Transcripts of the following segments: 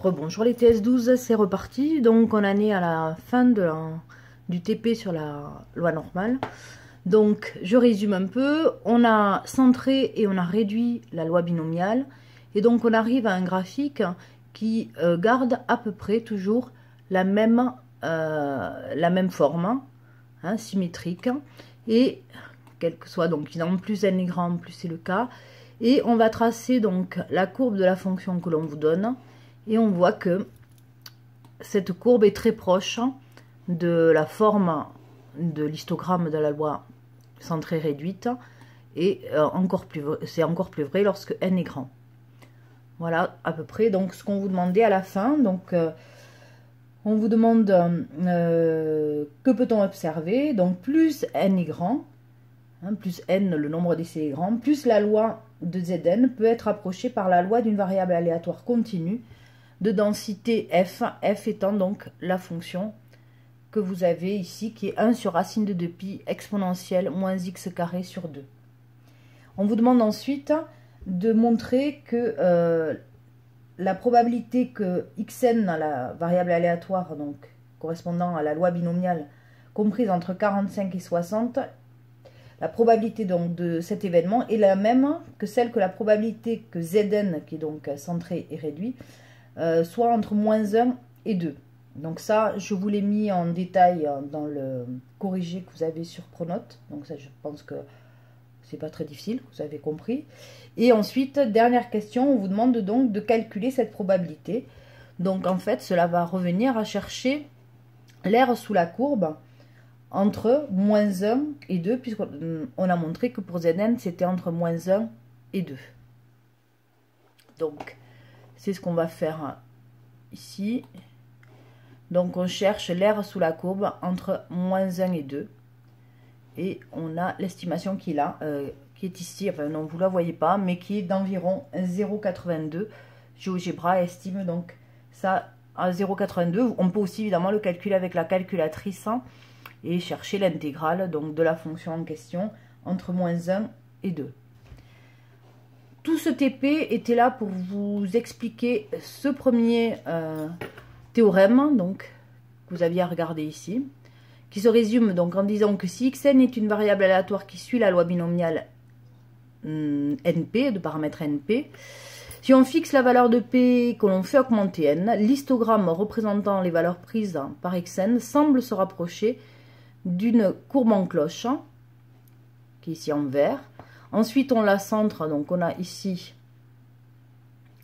Rebonjour les TS12, c'est reparti. Donc on en est à la fin du TP sur la loi normale. Donc je résume un peu. On a centré et on a réduit la loi binomiale. Et donc on arrive à un graphique qui garde à peu près toujours la même forme, hein, symétrique. Et quel que soit, donc évidemment plus n est grand, plus c'est le cas. Et on va tracer donc la courbe de la fonction que l'on vous donne. Et on voit que cette courbe est très proche de la forme de l'histogramme de la loi centrée réduite. Et c'est encore plus vrai lorsque n est grand. Voilà à peu près donc ce qu'on vous demandait à la fin. Donc on vous demande que peut-on observer. Donc plus n est grand, hein, plus n le nombre d'essais est grand, plus la loi de Zn peut être approchée par la loi d'une variable aléatoire continue de densité f, f étant donc la fonction que vous avez ici, qui est 1 sur racine de 2pi exponentielle moins x carré sur 2. On vous demande ensuite de montrer que la probabilité que xn, la variable aléatoire, donc correspondant à la loi binomiale, comprise entre 45 et 60, la probabilité donc de cet événement est la même que celle que la probabilité que Zn, qui est donc centré et réduit, soit entre moins 1 et 2. Donc ça, je vous l'ai mis en détail dans le corrigé que vous avez sur Pronote. Donc ça, je pense que c'est pas très difficile, vous avez compris. Et ensuite, dernière question, on vous demande donc de calculer cette probabilité. Donc en fait, cela va revenir à chercher l'aire sous la courbe entre moins 1 et 2, puisqu'on a montré que pour Zn, c'était entre moins 1 et 2. Donc, c'est ce qu'on va faire ici. Donc, on cherche l'aire sous la courbe entre moins 1 et 2. Et on a l'estimation qui est ici. Enfin, non, vous ne la voyez pas, mais qui est d'environ 0,82. GeoGebra estime donc ça à 0,82. On peut aussi évidemment le calculer avec la calculatrice et chercher l'intégrale donc de la fonction en question entre moins 1 et 2. Tout ce TP était là pour vous expliquer ce premier théorème donc, que vous aviez à regarder ici, qui se résume donc en disant que si xn est une variable aléatoire qui suit la loi binomiale np, de paramètre np, si on fixe la valeur de p que l'on fait augmenter n, l'histogramme représentant les valeurs prises par xn semble se rapprocher d'une courbe en cloche, qui est ici en vert. Ensuite, on la centre, donc on a ici...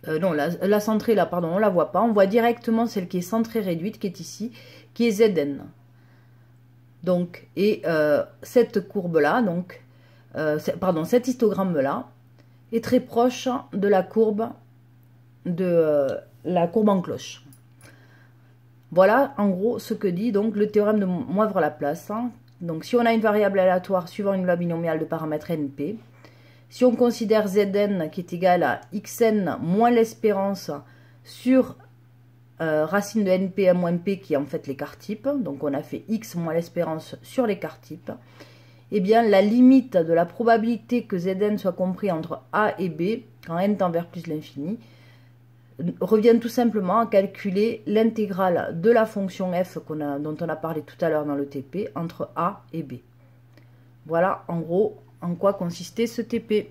non, la centrée, là, pardon, on ne la voit pas. On voit directement celle qui est centrée réduite, qui est ici, qui est Zn. Donc, et cette courbe-là, donc, pardon, cet histogramme-là, est très proche de la courbe en cloche. Voilà, en gros, ce que dit donc le théorème de Moivre-Laplace. Donc, si on a une variable aléatoire suivant une loi binomiale de paramètre np, si on considère Zn qui est égal à xn moins l'espérance sur racine de np à moins p, qui est en fait l'écart type, donc on a fait x moins l'espérance sur l'écart type, eh bien la limite de la probabilité que Zn soit compris entre a et b, quand n tend vers plus l'infini, revient tout simplement à calculer l'intégrale de la fonction f dont on a parlé tout à l'heure dans le TP entre a et b. Voilà en gros en quoi consistait ce TP.